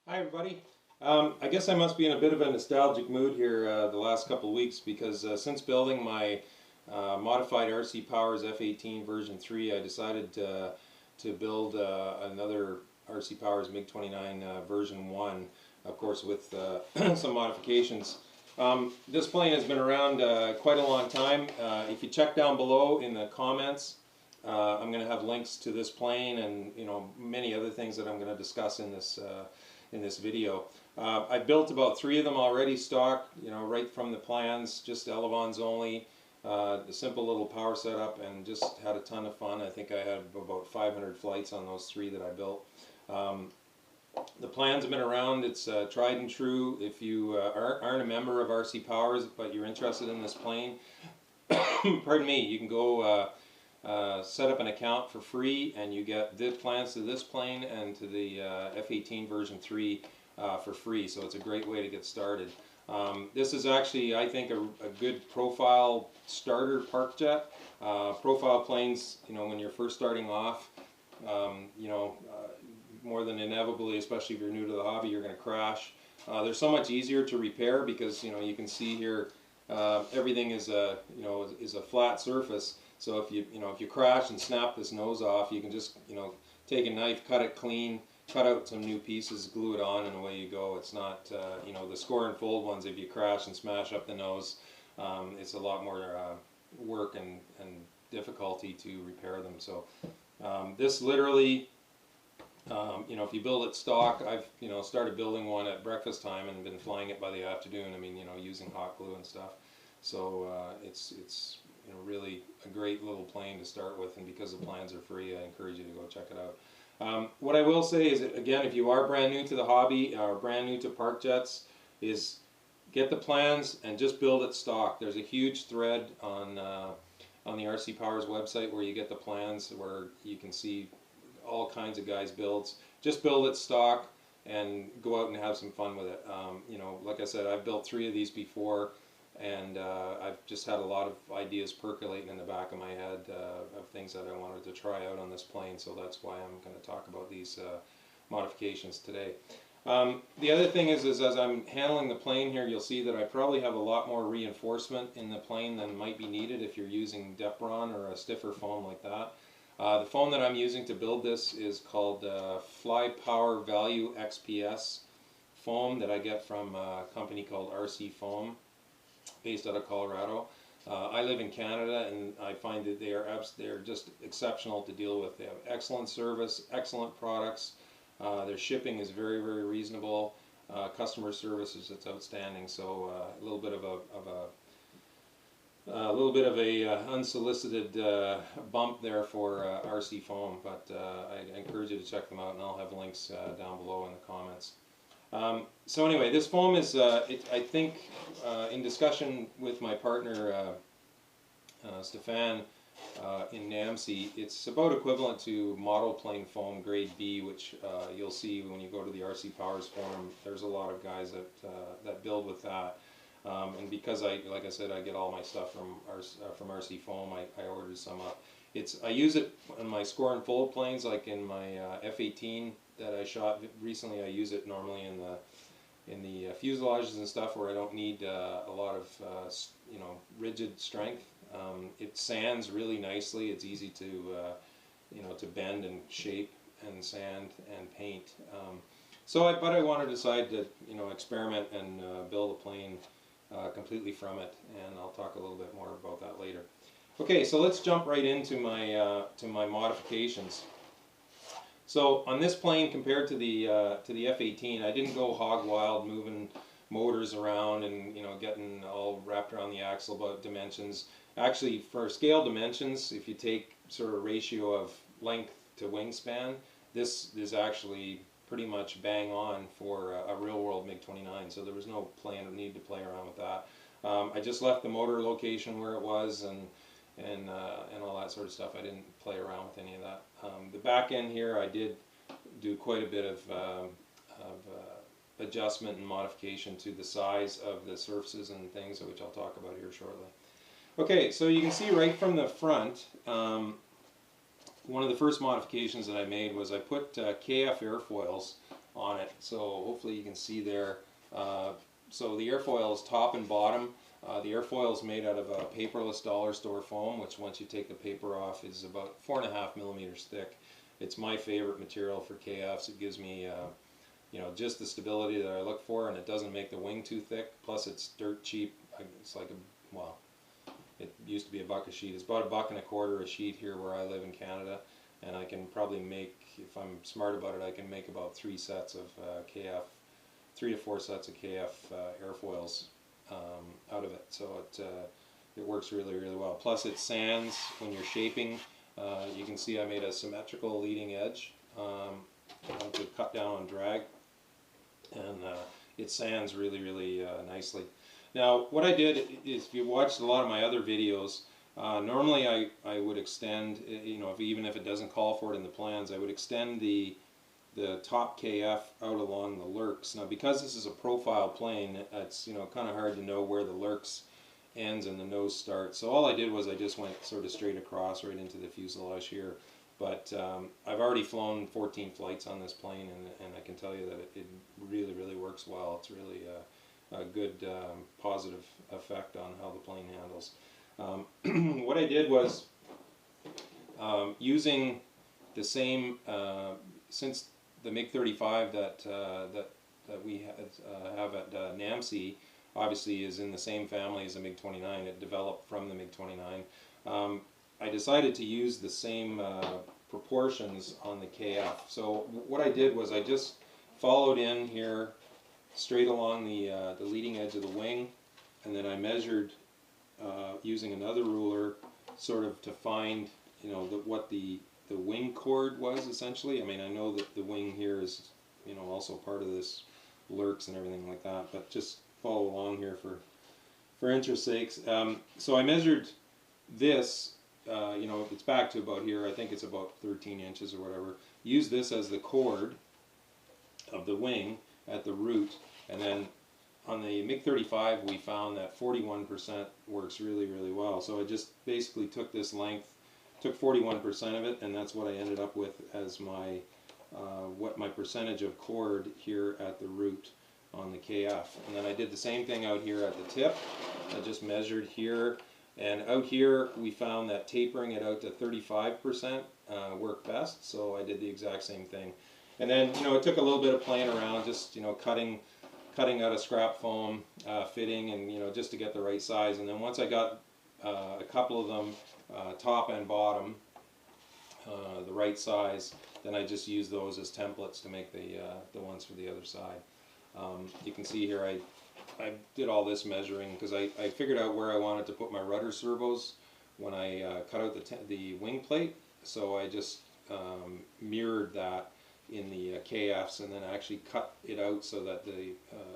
Hi everybody. I guess I must be in a bit of a nostalgic mood here the last couple of weeks because since building my modified RC Powers F18 version 3, I decided to build another RC Powers Mig 29 version 1, of course with some modifications. This plane has been around quite a long time. If you check down below in the comments, I'm going to have links to this plane and many other things that I'm going to discuss in this video. I built about 3 of them already stock, right from the plans, just elevons only, the simple little power setup, and just had a ton of fun. I think I had about 500 flights on those 3 that I built. The plans have been around. It's tried and true. If you aren't a member of RC Powers but you're interested in this plane, pardon me, you can go set up an account for free and you get the plans to this plane and to the F18 version 3 for free, so it's a great way to get started. This is actually, I think, a good profile starter park jet. Profile planes, when you're first starting off, more than inevitably, especially if you're new to the hobby, you're going to crash. They're so much easier to repair because you can see here everything is a flat surface. So if you crash and snap this nose off, you can just take a knife, cut it clean, cut out some new pieces, glue it on, and away you go. It's not the score and fold ones. If you crash and smash up the nose, it's a lot more work and difficulty to repair them. So this literally, if you build it stock, I've started building one at breakfast time and been flying it by the afternoon. I mean, using hot glue and stuff. So it's really a great little plane to start with, and because the plans are free, I encourage you to go check it out. What I will say is that, again, if you are brand new to the hobby or brand new to park jets, is get the plans and just build it stock. There's a huge thread on the RC Powers website where you get the plans, where you can see all kinds of guys' builds. Just build it stock and go out and have some fun with it. Like I said, I've built 3 of these before, and I've just had a lot of ideas percolating in the back of my head of things that I wanted to try out on this plane, so that's why I'm going to talk about these modifications today. The other thing is as I'm handling the plane here, you'll see that I probably have a lot more reinforcement in the plane than might be needed if you're using Depron or a stiffer foam like that. The foam that I'm using to build this is called Fly Power Value XPS foam that I get from a company called RC Foam, based out of Colorado. I live in Canada, and I find that they are just exceptional to deal with. They have excellent service, excellent products. Their shipping is very, very reasonable. Customer service is outstanding. So a little bit of a unsolicited bump there for RC Foam, but I encourage you to check them out, and I'll have links down below in the comments. So anyway, this foam is, I think, in discussion with my partner Stefan in Namsi, it's about equivalent to model plane foam grade B, which you'll see when you go to the RC Powers forum. There's a lot of guys that build with that. And because like I said, I get all my stuff from RC Foam, I ordered some up. I use it on my score and fold planes, like in my F18 that I shot recently. I use it normally in the fuselages and stuff where I don't need a lot of rigid strength. It sands really nicely. It's easy to to bend and shape and sand and paint. But I want to decide to experiment and build a plane completely from it, and I'll talk a little bit more about that later. Okay, so let's jump right into my modifications. So on this plane, compared to the F18, I didn't go hog wild moving motors around and getting all wrapped around the axle about dimensions. Actually, for scale dimensions, if you take sort of ratio of length to wingspan, this is actually pretty much bang on for a real world MiG-29. So there was no need to play around with that. I just left the motor location where it was and all that sort of stuff. I didn't play around with any of that. The back end here, I did do quite a bit of adjustment and modification to the size of the surfaces and things, which I'll talk about here shortly. Okay, so you can see right from the front, one of the first modifications that I made was I put KF airfoils on it. So hopefully you can see there. So the airfoil is top and bottom. The airfoil is made out of a paperless dollar store foam, which once you take the paper off is about 4.5 millimeters thick. It's my favorite material for KFs. It gives me you know, just the stability that I look for, and it doesn't make the wing too thick. Plus it's dirt cheap. It's like a, well, it used to be $1 a sheet. It's about $1.25 a sheet here where I live in Canada, and I can probably make, if I'm smart about it, I can make about 3 sets of KF, 3 to 4 sets of KF airfoils out of it. So it works really, really well. Plus it sands when you're shaping. You can see I made a symmetrical leading edge to cut down on drag, and it sands really, really nicely. Now what I did is, if you watched a lot of my other videos, normally I would extend, you know, even if it doesn't call for it in the plans, I would extend the top KF out along the lurks. Now because this is a profile plane, it's, you know, kind of hard to know where the lurks ends and the nose starts. So all I did was I just went sort of straight across right into the fuselage here. But I've already flown 14 flights on this plane, and I can tell you that it really, really works well. It's really a good positive effect on how the plane handles. What I did was, using the same, since the MiG-35 that we have at NAMC obviously is in the same family as the MiG-29, it developed from the MiG-29, I decided to use the same proportions on the KF. So what I did was I just followed in here straight along the leading edge of the wing, and then I measured using another ruler sort of to find, you know, what the wing chord was essentially. I mean, I know that the wing here is, you know, also part of this lurks and everything like that, but just follow along here for interest's sakes. So I measured this, you know, it's back to about here. I think it's about 13 inches or whatever. Use this as the chord of the wing at the root, and then on the MiG-35 we found that 41% works really, really well. So I just basically took this length, took 41% of it, and that's what I ended up with as my what my percentage of chord here at the root on the KF. And then I did the same thing out here at the tip. I just measured here, and out here we found that tapering it out to 35% worked best, so I did the exact same thing. And then, you know, it took a little bit of playing around, just, you know, cutting out a scrap foam, fitting, and, you know, just to get the right size. And then once I got a couple of them, top and bottom, the right size, then I just used those as templates to make the ones for the other side. You can see here I did all this measuring because I figured out where I wanted to put my rudder servos when I cut out the wing plate. So I just mirrored that in the KFs, and then actually cut it out so that the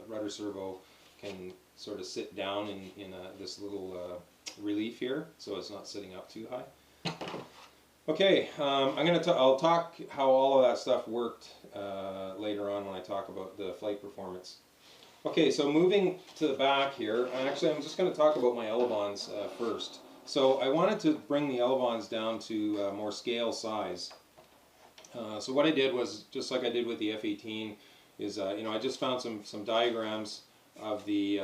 rudder servo can sort of sit down in this little relief here, so it's not sitting up too high. Okay, I'll talk how all of that stuff worked later on when I talk about the flight performance. Okay, so moving to the back here, actually I'm just going to talk about my elevons first. So I wanted to bring the elevons down to more scale size. So what I did was, just like I did with the F-18, is you know, I just found some diagrams of the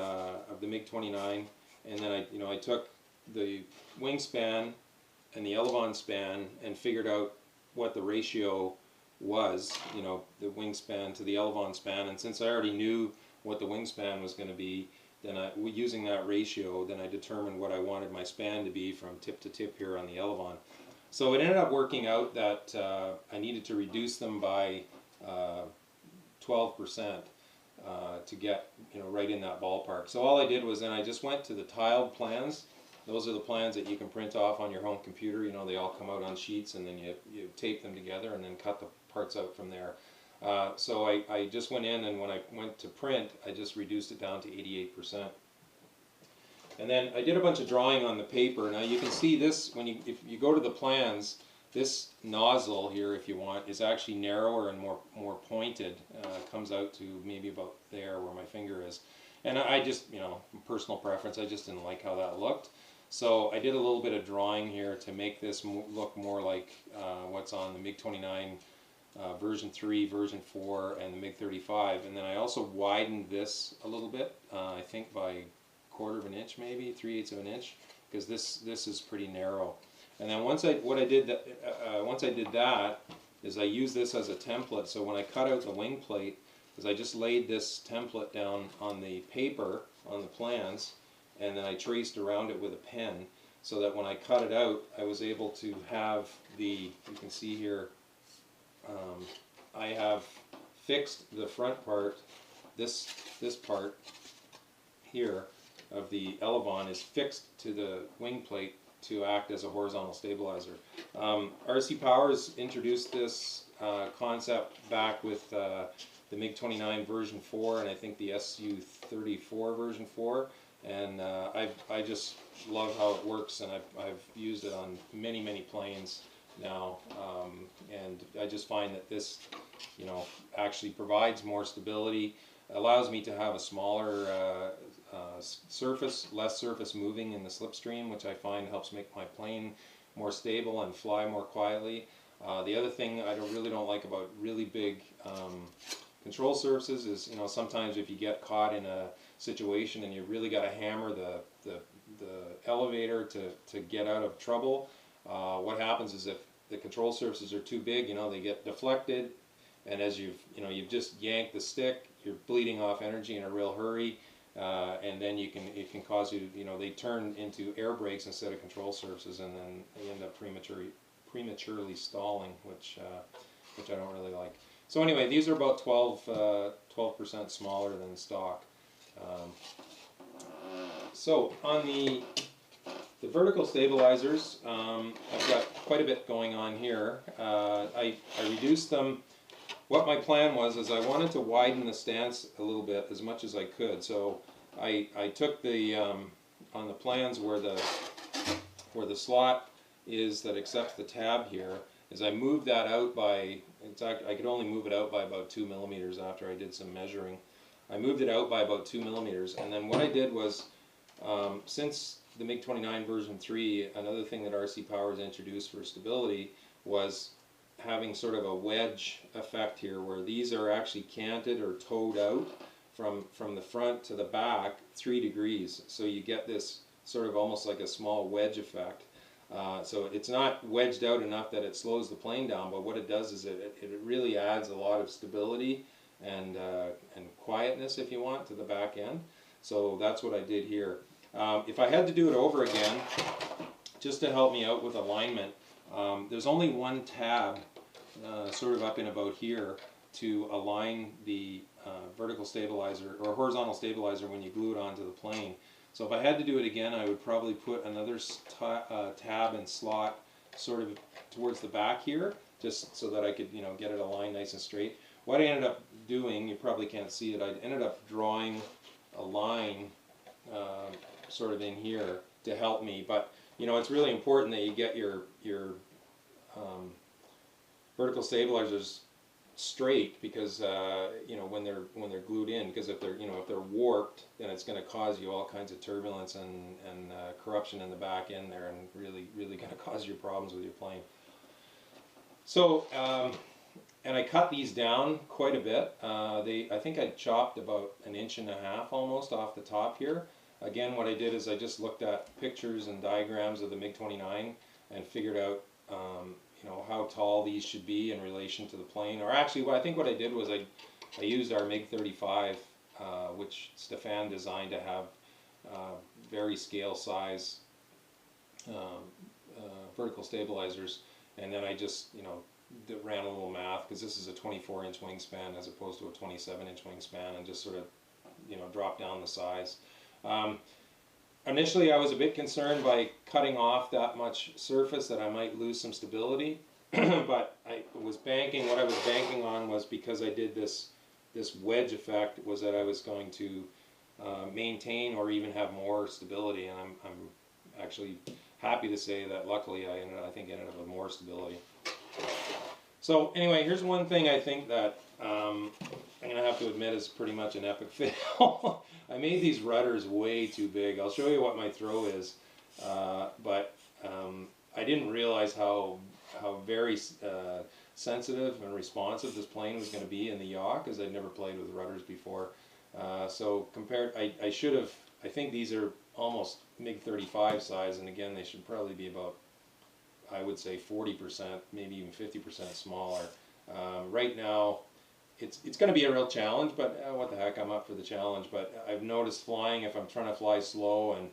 MiG-29, and then I took the wingspan and the elevon span and figured out what the ratio was, you know, the wingspan to the elevon span. And since I already knew what the wingspan was going to be, then using that ratio, then I determined what I wanted my span to be from tip to tip here on the elevon. So it ended up working out that I needed to reduce them by 12% to get, you know, right in that ballpark. So all I did was then I just went to the tiled plans. Those are the plans that you can print off on your home computer. You know, they all come out on sheets, and then you tape them together and then cut the parts out from there. So I just went in, and when I went to print, I just reduced it down to 88%. And then I did a bunch of drawing on the paper. Now you can see this, if you go to the plans, this nozzle here, if you want, is actually narrower and more pointed. Comes out to maybe about there where my finger is. And I just, you know, personal preference, I just didn't like how that looked. So I did a little bit of drawing here to make this look more like what's on the MiG-29 version 3, version 4, and the MiG 35. And then I also widened this a little bit, I think by 1/4 of an inch, maybe 3/8 of an inch, because this is pretty narrow. And then once I did that is I used this as a template. So when I cut out the wing plate, is I just laid this template down on the paper on the plans, and then I traced around it with a pen, so that when I cut it out, I was able to have you can see here, I have fixed the front part, this part here of the elevon is fixed to the wing plate to act as a horizontal stabilizer. RC Powers introduced this concept back with the MiG-29 version 4 and I think the Su-34 version 4, and I just love how it works, and I've used it on many planes now, and I just find that this, actually provides more stability, allows me to have a smaller surface, less surface moving in the slipstream, which I find helps make my plane more stable and fly more quietly. The other thing I really don't like about really big control surfaces is, sometimes if you get caught in a situation and you really got to hammer the elevator to get out of trouble, what happens is if the control surfaces are too big, they get deflected, and as you've just yanked the stick, you're bleeding off energy in a real hurry, and then it can cause you, they turn into air brakes instead of control surfaces, and then they end up prematurely stalling, which I don't really like. So anyway, these are about 12% smaller than stock. So on the vertical stabilizers, I've got quite a bit going on here. I reduced them. What my plan was is I wanted to widen the stance a little bit as much as I could. So I took the on the plans where the slot is that accepts the tab here, is I moved that out by, I could only move it out by about 2 millimeters after I did some measuring. I moved it out by about 2 millimeters, and then what I did was, since the MiG-29 version 3, another thing that RC Powers introduced for stability was having sort of a wedge effect here, where these are actually canted or towed out from the front to the back 3 degrees. So you get this sort of almost like a small wedge effect. So it's not wedged out enough that it slows the plane down, but what it does is it really adds a lot of stability and quietness, if you want, to the back end. So that's what I did here. If I had to do it over again, just to help me out with alignment, there's only one tab sort of up in about here to align the vertical stabilizer or horizontal stabilizer when you glue it onto the plane. So if I had to do it again, I would probably put another tab and slot sort of towards the back here, just so that I could get it aligned nice and straight. What I ended up doing, you probably can't see it, I ended up drawing a line sort of in here to help me. But it's really important that you get your vertical stabilizers straight, because when they're glued in, because if they're warped, then it's going to cause you all kinds of turbulence and corruption in the back end there, and really going to cause you problems with your plane. So and I cut these down quite a bit. I think I chopped about 1.5 inches almost off the top here. Again, what I did is I just looked at pictures and diagrams of the MiG-29 and figured out how tall these should be in relation to the plane. Or actually, I think what I did was I used our MiG 35, which Stefan designed to have very scale size vertical stabilizers, and then I just ran a little math, because this is a 24-inch wingspan as opposed to a 27-inch wingspan, and just sort of dropped down the size. Initially, I was a bit concerned by cutting off that much surface that I might lose some stability, but what I was banking on was, because I did this wedge effect, was that I was going to maintain or even have more stability, and I'm actually happy to say that luckily I think ended up with more stability. So anyway, here's one thing I think that I'm going to have to admit is pretty much an epic fail. I made these rudders way too big. I'll show you what my throw is, but I didn't realize how very sensitive and responsive this plane was going to be in the yaw, because I'd never played with rudders before. So compared, I should have, I think these are almost MiG 35 size, and again they should probably be about, I would say 40%, maybe even 50% smaller. Right now it's going to be a real challenge, but what the heck, I'm up for the challenge. But I've noticed flying, if I'm trying to fly slow and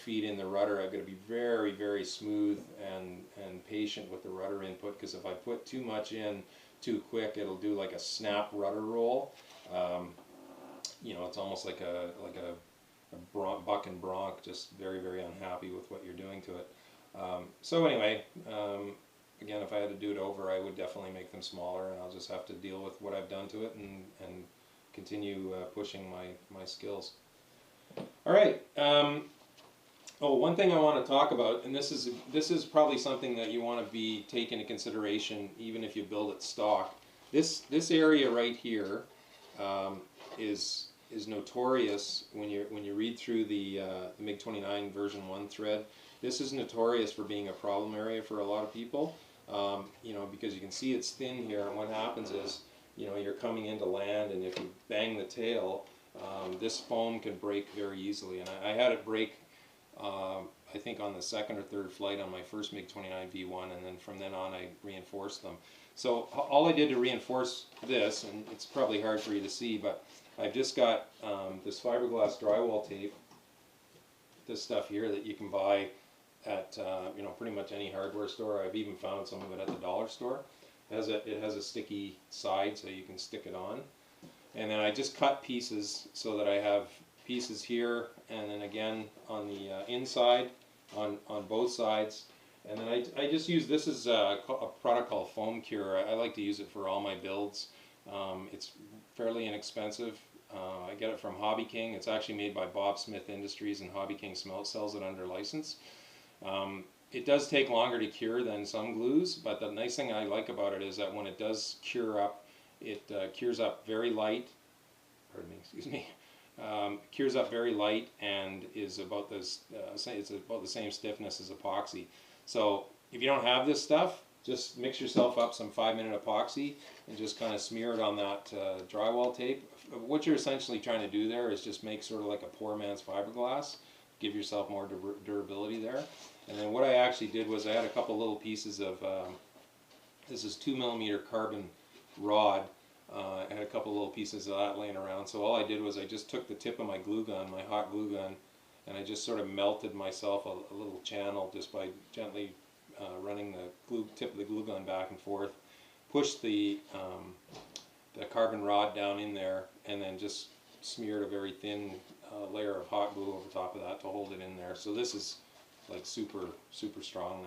feed in the rudder, I've got to be very, very smooth and patient with the rudder input, because if I put too much in too quick, it'll do like a snap rudder roll. It's almost like a buck and bronc, just very, very unhappy with what you're doing to it. So anyway, again, if I had to do it over, I would definitely make them smaller, and I'll just have to deal with what I've done to it and continue pushing my skills. All right. Oh, one thing I want to talk about, and this is probably something that you want to be take into consideration even if you build it stock. This area right here is notorious when you read through the MiG-29 version 1 thread. This is notorious for being a problem area for a lot of people. Because you can see it's thin here, and what happens is, you're coming into land, and if you bang the tail, this foam can break very easily. And I had it break, I think on the second or third flight on my first MiG-29 V1, and then from then on I reinforced them. So all I did to reinforce this, and it's probably hard for you to see, but I've just got this fiberglass drywall tape, this stuff here that you can buy at pretty much any hardware store. I've even found some of it at the dollar store. It has a sticky side, so you can stick it on. And then I just cut pieces so that I have pieces here, and then again on the inside, on both sides. And then I just use, this is a product called Foam Cure. I like to use it for all my builds. It's fairly inexpensive. I get it from Hobby King. It's actually made by Bob Smith Industries, and Hobby King sells it under license. It does take longer to cure than some glues, but the nice thing I like about it is that when it does cure up, it cures up very light. Pardon me, excuse me. Cures up very light and is about this. It's about the same stiffness as epoxy. So if you don't have this stuff, just mix yourself up some 5-minute epoxy and just kind of smear it on that drywall tape. What you're essentially trying to do there is just make sort of like a poor man's fiberglass. Give yourself more durability there. And then what I actually did was I had a couple little pieces of, this is 2mm carbon rod. I had a couple little pieces of that laying around. So all I did was I just took the tip of my glue gun, my hot glue gun, and I just sort of melted myself a little channel just by gently running the tip of the glue gun back and forth. Pushed the carbon rod down in there, and then just smeared a very thin layer of hot glue over top of that to hold it in there. So this is like super strong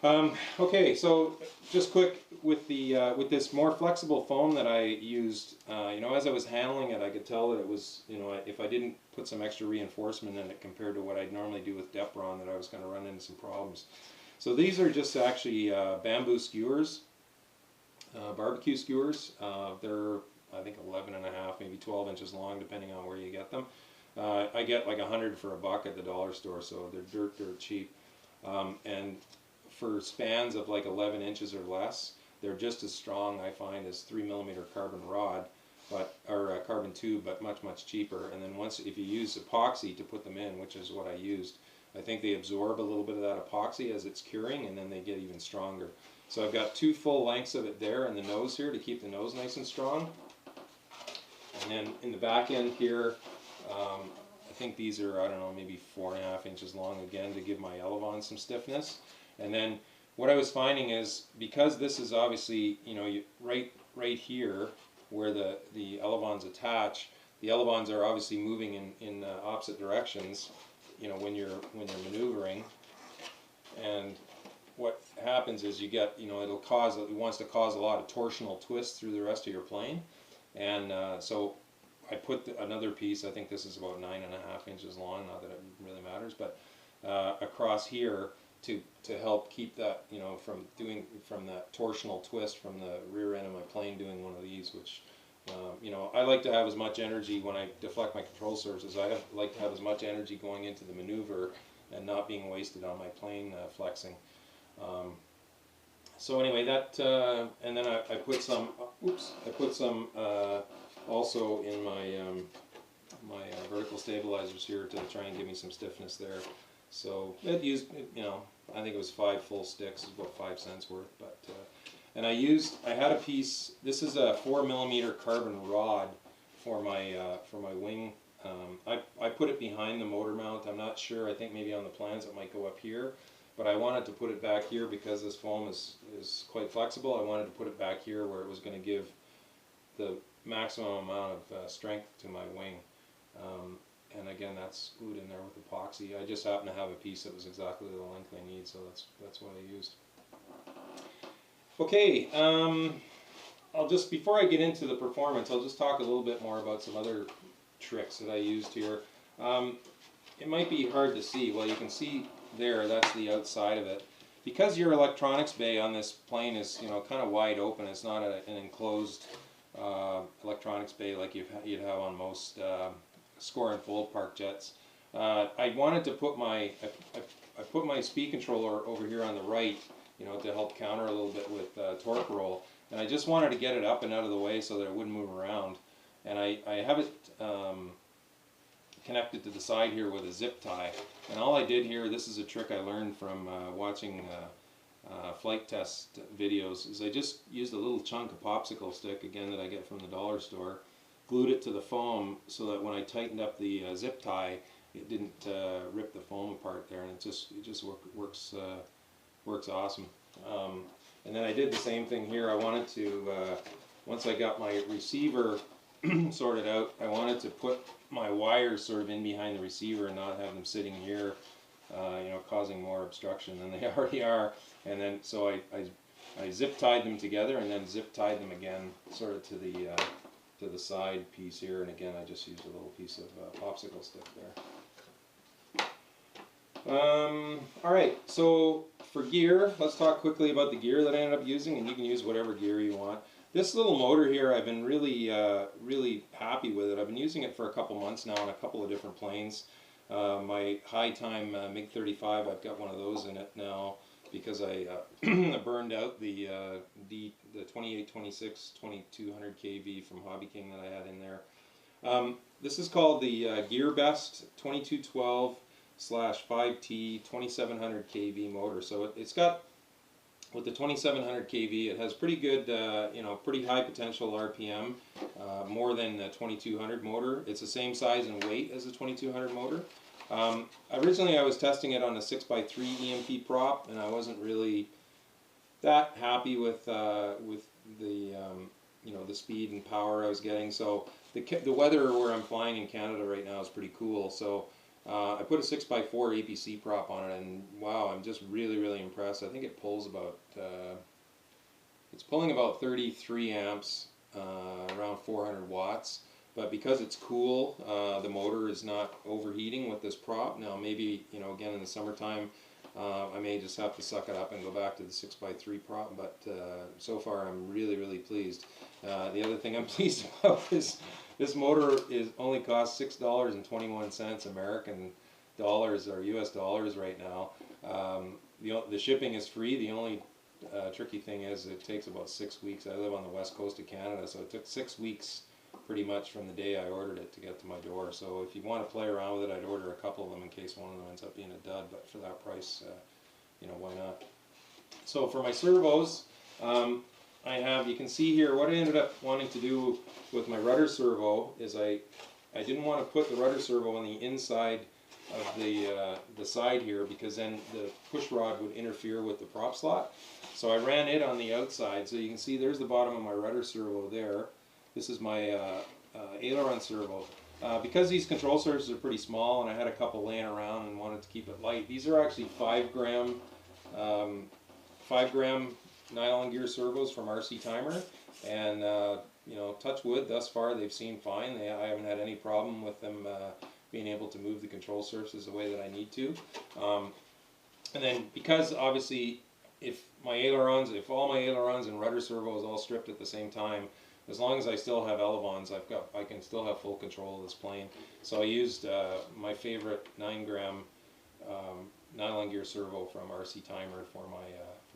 now. Okay, so just quick with the with this more flexible foam that I used, as I was handling it, I could tell that it was, if I didn't put some extra reinforcement in it compared to what I'd normally do with Depron, that I was going to run into some problems. So these are just actually bamboo skewers, barbecue skewers. They're, I think, 11.5, maybe 12 inches long, depending on where you get them. I get like 100 for $1 at the dollar store, so they're dirt cheap. And for spans of like 11 inches or less, they're just as strong, I find, as 3mm carbon rod, or carbon tube, but much cheaper. And then if you use epoxy to put them in, which is what I used, I think they absorb a little bit of that epoxy as it's curing, and then they get even stronger. So I've got 2 full lengths of it there in the nose here to keep the nose nice and strong. And then in the back end here, I think these are, I don't know, maybe 4.5 inches long, again, to give my elevon some stiffness. And then what I was finding is, because this is obviously, right here where the elevons attach, the elevons are obviously moving in opposite directions, when you're maneuvering. And what happens is you get, it wants to cause a lot of torsional twists through the rest of your plane. And so I put another piece, I think this is about 9.5 inches long, not that it really matters, but across here to help keep that, from that torsional twist from the rear end of my plane doing one of these, which, I like to have as much energy when I deflect my control surfaces. I like to have as much energy going into the maneuver and not being wasted on my plane flexing. So anyway, that and then I put some. Oops, I put some also in my my vertical stabilizers here to try and give me some stiffness there. So it used, you know, I think it was 5 full sticks, is about 5 cents worth. But and I had a piece. This is a 4mm carbon rod for my wing. I put it behind the motor mount. I'm not sure. I think maybe on the plans it might go up here. But I wanted to put it back here because this foam is quite flexible. I wanted to put it back here where it was going to give the maximum amount of strength to my wing. And again, that's glued in there with epoxy. I just happen to have a piece that was exactly the length I need, so that's what I used. Okay, I'll just, before I get into the performance, I'll just talk a little bit more about some other tricks that I used here. It might be hard to see. Well, you can see there, that's the outside of it. Because your electronics bay on this plane is, you know, kind of wide open, it's not an enclosed electronics bay like you'd have on most score and fold park jets. I wanted to put I put my speed controller over here on the right, you know, to help counter a little bit with torque roll, and I just wanted to get it up and out of the way so that it wouldn't move around. And I have it connected to the side here with a zip tie. And all I did here, this is a trick I learned from watching flight test videos, is I just used a little chunk of popsicle stick, again, that I get from the dollar store, glued it to the foam so that when I tightened up the zip tie, it didn't rip the foam apart there, and it just works awesome. And then I did the same thing here. I wanted to, once I got my receiver sorted out, I wanted to put my wires sort of in behind the receiver and not have them sitting here, you know, causing more obstruction than they already are. And then so I zip tied them together and then zip tied them again, sort of to the side piece here. And again, I just used a little piece of popsicle stick there. All right, so for gear, let's talk quickly about the gear that I ended up using, and you can use whatever gear you want. This little motor here, I've been really happy with it. I've been using it for a couple months now on a couple of different planes. My high time Mig 35, I've got one of those in it now because I burned out the 28, 26, 2200 kV from Hobby King that I had in there. This is called the GearBest 2212/5T 2700 kV motor. So it's got, with the 2700 kV, it has pretty good, you know, pretty high potential RPM, more than the 2200 motor. It's the same size and weight as the 2200 motor. Originally I was testing it on a 6x3 EMP prop, and I wasn't really that happy with the you know, the speed and power I was getting. So the weather where I'm flying in Canada right now is pretty cool. So I put a 6x4 APC prop on it, and wow, I'm just really impressed. I think it pulls about, it's pulling about 33 amps, around 400 watts. But because it's cool, the motor is not overheating with this prop. Now maybe, you know, again in the summertime, I may just have to suck it up and go back to the 6x3 prop. But so far I'm really pleased. The other thing I'm pleased about is this motor only costs $6.21 American dollars or US dollars right now. The shipping is free. The only tricky thing is it takes about 6 weeks. I live on the west coast of Canada, so it took 6 weeks pretty much from the day I ordered it to get to my door. So if you want to play around with it, I'd order a couple of them in case one of them ends up being a dud, but for that price, you know, why not? So for my servos, I have, you can see here, what I ended up wanting to do with my rudder servo is I didn't want to put the rudder servo on the inside of the side here, because then the push rod would interfere with the prop slot. So I ran it on the outside. So you can see there's the bottom of my rudder servo there. This is my aileron servo. Because these control surfaces are pretty small and I had a couple laying around and wanted to keep it light, these are actually 5 gram nylon gear servos from RC Timer, and you know, touch wood, thus far they've seemed fine. I haven't had any problem with them being able to move the control surfaces the way that I need to. And then because obviously if all my ailerons and rudder servo is all stripped at the same time, as long as I still have elevons, I can still have full control of this plane. So I used my favorite 9 gram nylon gear servo from RC Timer for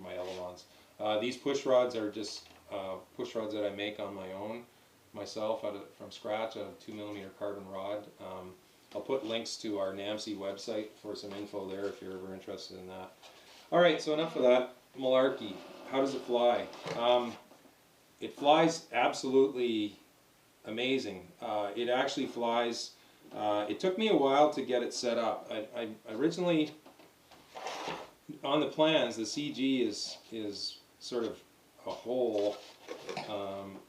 my elevons. These push rods are just push rods that I make on my own myself from scratch out of 2mm carbon rod. I'll put links to our NAMC website for some info there if you're ever interested in that. Alright, so enough of that malarkey. How does it fly? It flies absolutely amazing. It actually flies. It took me a while to get it set up. I originally, on the plans, the CG is sort of a hole.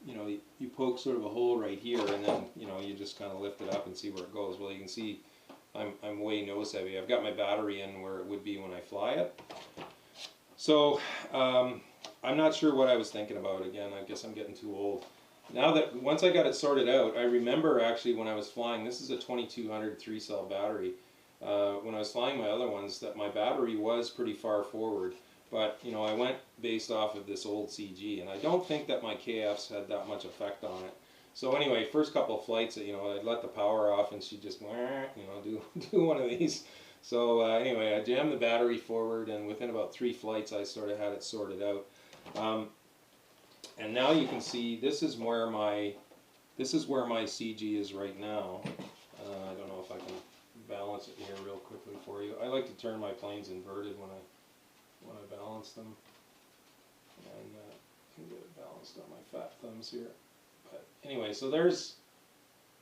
You know, you poke sort of a hole right here, and then you know you just kind of lift it up and see where it goes. Well, you can see I'm way nose heavy. I've got my battery in where it would be when I fly it. So I'm not sure what I was thinking about. Again, I guess I'm getting too old. Now that once I got it sorted out, I remember actually when I was flying. This is a 2200 3-cell battery. When I was flying my other ones, that my battery was pretty far forward. But, you know, I went based off of this old CG, and I don't think that my KFs had that much effect on it. So anyway, first couple of flights, you know, I'd let the power off, and she'd just, you know, do one of these. So anyway, I jammed the battery forward, and within about 3 flights, I sort of had it sorted out. And now you can see this is where my CG is right now. I don't know if I can balance it here real quickly for you. I like to turn my planes inverted when I balance them, and can get it balanced on my fat thumbs here. But anyway, so there's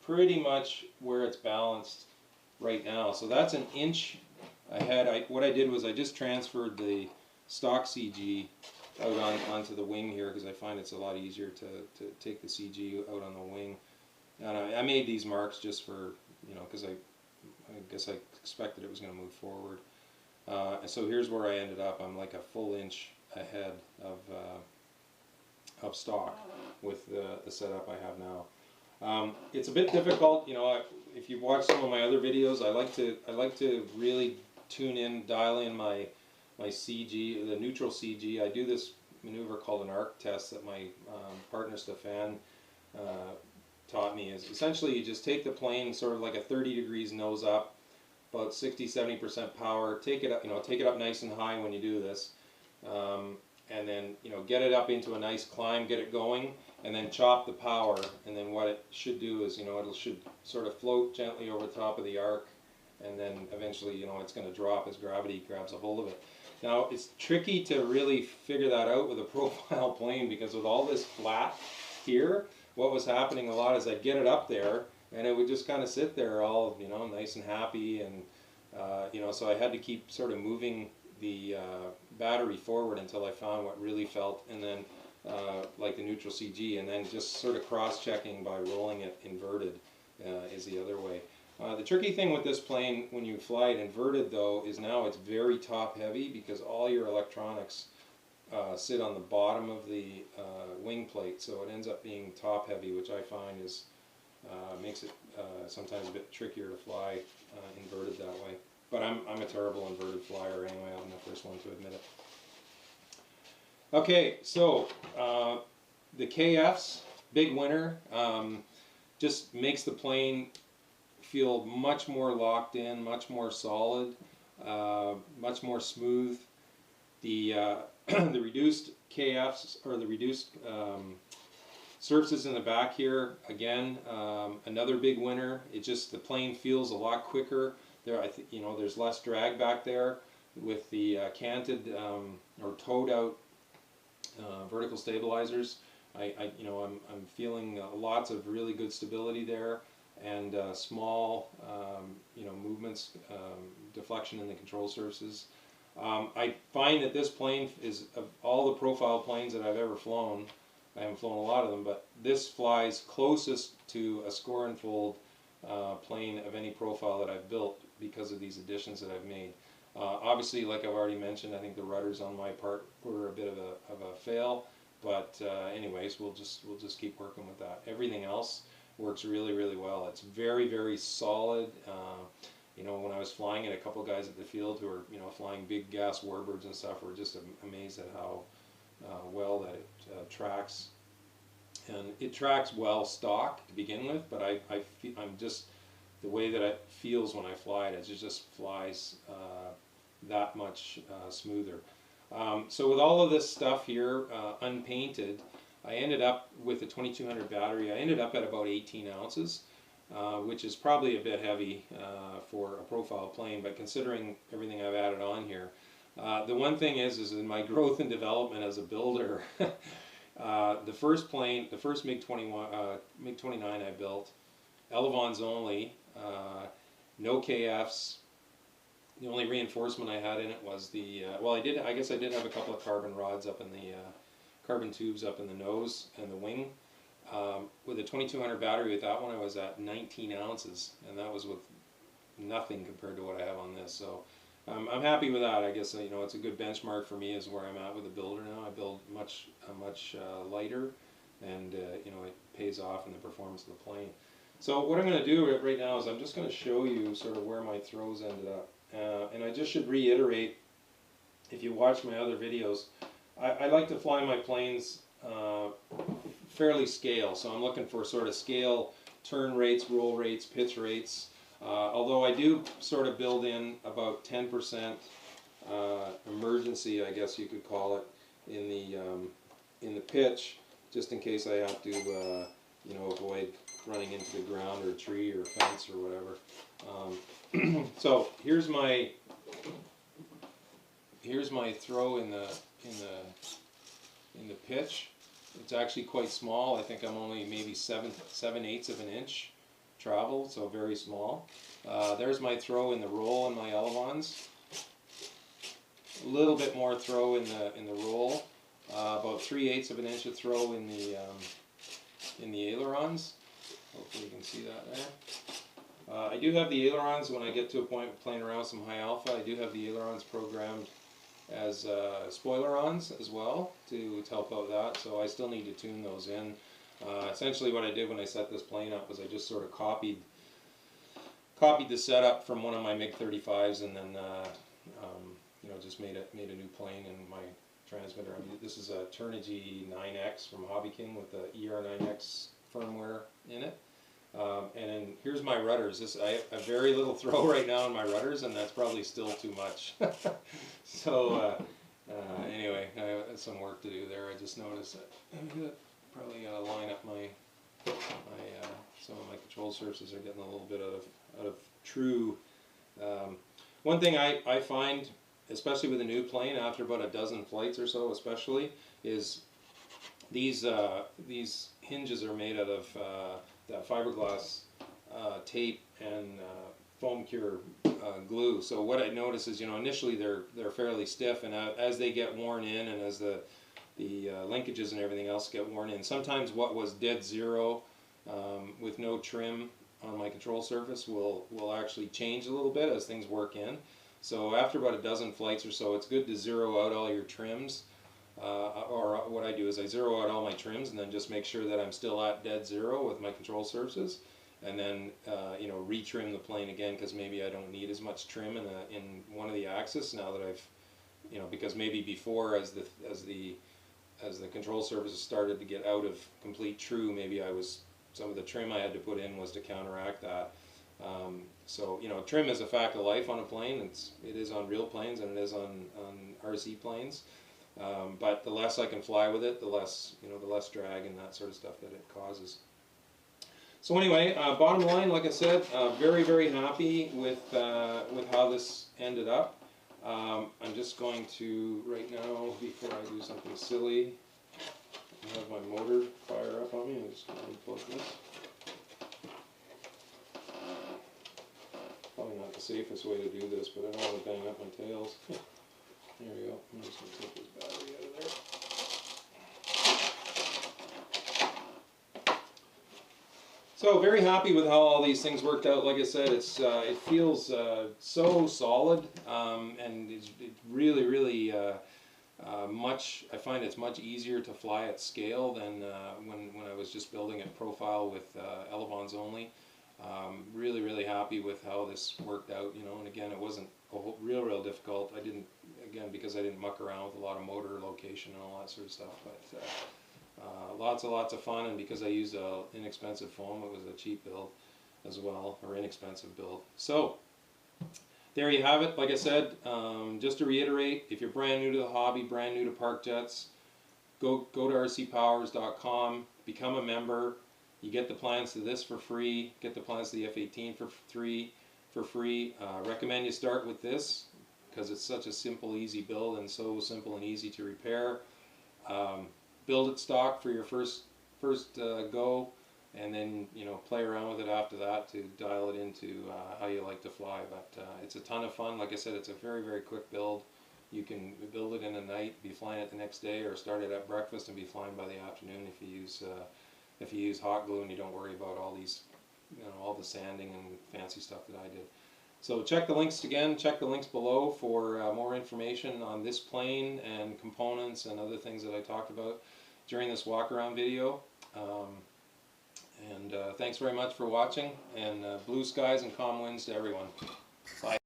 pretty much where it's balanced right now. So that's an inch ahead. What I did was I just transferred the stock CG out onto the wing here, because I find it's a lot easier to take the CG out on the wing. And I made these marks just for, you know, because I guess I expected it was going to move forward. And so here's where I ended up. I'm like a full inch ahead of stock with the setup I have now. It's a bit difficult, you know. If you've watched some of my other videos, I like to really dial in my CG, the neutral CG. I do this maneuver called an arc test that my partner Stefan taught me. Is essentially you just take the plane sort of like a 30 degrees nose up, about 60-70% power. Take it up, you know, take it up nice and high when you do this, and then, you know, get it up into a nice climb, get it going, and then chop the power. And then what it should do is, you know, it should sort of float gently over the top of the arc, and then eventually, you know, it's going to drop as gravity grabs a hold of it. Now, it's tricky to really figure that out with a profile plane, because with all this flat here, what was happening a lot is I'd get it up there, and it would just kind of sit there all, you know, nice and happy, and you know, so I had to keep sort of moving the battery forward until I found what really felt, and then like the neutral CG, and then just sort of cross-checking by rolling it inverted is the other way. The tricky thing with this plane when you fly it inverted, though, is now it's very top-heavy, because all your electronics sit on the bottom of the wing plate, so it ends up being top-heavy, which I find is makes it sometimes a bit trickier to fly inverted that way. But I'm a terrible inverted flyer anyway. I'm the first one to admit it. Okay, so the KFs, big winner, just makes the plane feel much more locked in, much more solid, much more smooth. The the reduced KFs, or the reduced surfaces in the back here, again, another big winner. It just, the plane feels a lot quicker. There, you know, there's less drag back there with the canted or towed out vertical stabilizers. You know, I'm feeling lots of really good stability there, and small, you know, movements, deflection in the control surfaces. I find that this plane is, of all the profile planes that I've ever flown, I haven't flown a lot of them, but this flies closest to a score and fold plane of any profile that I've built, because of these additions that I've made. Obviously, like I've already mentioned, I think the rudders on my part were a bit of a fail, but anyways, we'll just keep working with that. Everything else works really, really well. It's very, very solid. You know, when I was flying it, a couple guys at the field who are, you know, flying big gas warbirds and stuff were just amazed at how well that it tracks. And it tracks well stock to begin with, but I'm just, the way that it feels when I fly it, it just flies that much smoother. So with all of this stuff here unpainted, I ended up with a 2200 battery. I ended up at about 18 ounces, which is probably a bit heavy for a profile plane, but considering everything I've added on here. The one thing is in my growth and development as a builder, the first plane, the first MiG-21, MiG-29 I built, elevons only, no KFs. The only reinforcement I had in it was the, well, I guess I did have a couple of carbon rods up in the, carbon tubes up in the nose and the wing. With a 2200 battery with that one, I was at 19 ounces, and that was with nothing compared to what I have on this. So I'm happy with that. I guess you know, it's a good benchmark for me is where I'm at with the builder now. I build much lighter, and you know, it pays off in the performance of the plane. So what I'm going to do right now is I'm just going to show you sort of where my throws ended up. And I just should reiterate, if you watch my other videos, I like to fly my planes fairly scale. So I'm looking for sort of scale turn rates, roll rates, pitch rates. Although I do sort of build in about 10% emergency, I guess you could call it, in the pitch, just in case I have to, you know, avoid running into the ground or a tree or a fence or whatever. So here's my throw in the pitch. It's actually quite small. I think I'm only maybe 7/8 of an inch travel, so very small. There's my throw in the roll and my elevons. A little bit more throw in the roll. About 3/8 of an inch of throw in the ailerons. Hopefully you can see that there. I do have the ailerons when I get to a point of playing around with some high alpha. I do have the ailerons programmed as spoilerons as well to help out that. So I still need to tune those in. Essentially what I did when I set this plane up was I just sort of copied the setup from one of my MiG-35s and then you know, just made a new plane in my transmitter. I mean, this is a Turnigy 9X from Hobby King with the ER9X firmware in it. And then here's my rudders. I have very little throw right now in my rudders, and that's probably still too much. So anyway, I have some work to do there. I just noticed that I'm probably gotta line up some of my control surfaces are getting a little bit out of true. One thing I find, especially with a new plane, after about a dozen flights or so, especially, is these hinges are made out of that fiberglass tape and foam cure glue. So what I notice is, you know, initially they're fairly stiff, and as they get worn in, and as the linkages and everything else get worn in, sometimes what was dead zero with no trim on my control surface will actually change a little bit as things work in. So after about a dozen flights or so, it's good to zero out all your trims. Or what I do is I zero out all my trims and then just make sure that I'm still at dead zero with my control surfaces, and then you know, retrim the plane again, because maybe I don't need as much trim in one of the axis now that I've, you know, because maybe before as the control surfaces started to get out of complete true, maybe some of the trim I had to put in was to counteract that. So you know, trim is a fact of life on a plane. It is on real planes and it is on RC planes. But the less I can fly with it, the less, you know, the less drag and that sort of stuff that it causes. So anyway, bottom line, like I said, very, very happy with how this ended up. I'm just going to, right now, before I do something silly, I have my motor fire up on me. I'm just going to unplug this. Probably not the safest way to do this, but I don't want to bang up my tails. There we go. I'm just going to take this battery out of there. So very happy with how all these things worked out. Like I said, it feels so solid, and it's really, really much. I find it's much easier to fly at scale than when I was just building it profile with elevons only. Really, really happy with how this worked out. You know, and again, it wasn't real difficult. I didn't, again, because I didn't muck around with a lot of motor location and all that sort of stuff. But lots of fun, and because I used an inexpensive foam, it was a cheap build as well, or inexpensive build. So there you have it. Like I said, just to reiterate, if you're brand new to the hobby, brand new to park jets, go to rcpowers.com, become a member. You get the plans to this for free, get the plans to the F-18 for free. Recommend you start with this because it's such a simple, easy build and so simple and easy to repair. Build it stock for your first go, and then play around with it after that to dial it into how you like to fly. But it's a ton of fun. Like I said, it's a very, very quick build. You can build it in a night, be flying it the next day, or start it at breakfast and be flying by the afternoon if you use hot glue and you don't worry about all these, all the sanding and fancy stuff that I did. So check the links again. Check the links below for more information on this plane and components and other things that I talked about during this walk around video. Thanks very much for watching, and blue skies and calm winds to everyone. Bye.